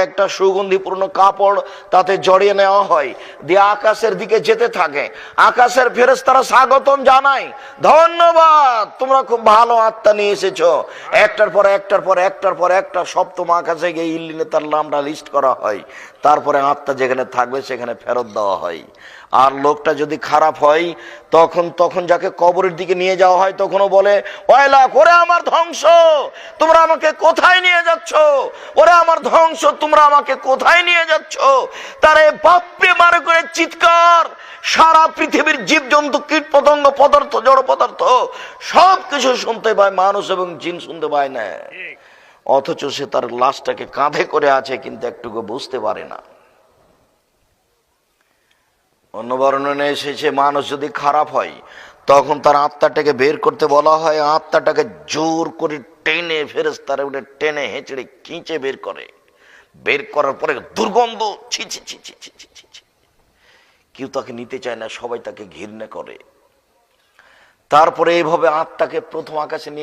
একটা সুগন্ধিপূর্ণ কাপড় তাতে জড়িয়ে নেওয়া হয়, দিয়ে আকাশের দিকে যেতে থাকে। আকাশের ফেরেশতারা স্বাগতম জানায়, ধন্যবাদ, তোমরা খুব ভালো আত্মা নিয়ে এসেছো। একটার পর একটা সপ্তম আকাশে গিয়ে ইল্লিনে তার নামটা লিস্ট করা হয়। তারপরে আত্মা যেখানে থাকবে সেখানে ফেরত দেওয়া হয়। আর লোকটা যদি খারাপ হয়, তখন যাকে কবরের দিকে নিয়ে যাওয়া হয়, তখনও বলে, ওয়াইলা, ওরে আমার ধ্বংস, তোমরা আমাকে কোথায় নিয়ে যাচ্ছ? ওরে আমার ধ্বংস, তোমরা আমাকে কোথায় নিয়ে যাচ্ছ? তারে বাপরে মারে করে চিৎকার সারা পৃথিবীর জীবজন্তু, কীট পতঙ্গ, পদার্থ, জড় পদার্থ সবকিছু শুনতে পায়, মানুষ এবং জিন শুনতে পায় না। অথচ সে তার লাশটাকে কাঁধে করে আছে, কিন্তু একটুকু বুঝতে পারে না। অন্য বর্ণনায় এসেছে, মানুষ যদি খারাপ হয় তখন তার আত্মাটাকে বের করতে বলা হয়। আত্মাটাকে জোর করে টেনে, ফেরেশতারা উঠে টেনে হেঁচড়ে খিঁচে বের করে। বের করার পরে দুর্গন্ধ, ছি ছি ছি ছি ছি ছি ছি। কেউ তাকে নিতে চায় না, সবাই তাকে ঘৃণা করে। তারপরে এইভাবে আত্মাকে প্রথম আকাশে নিয়ে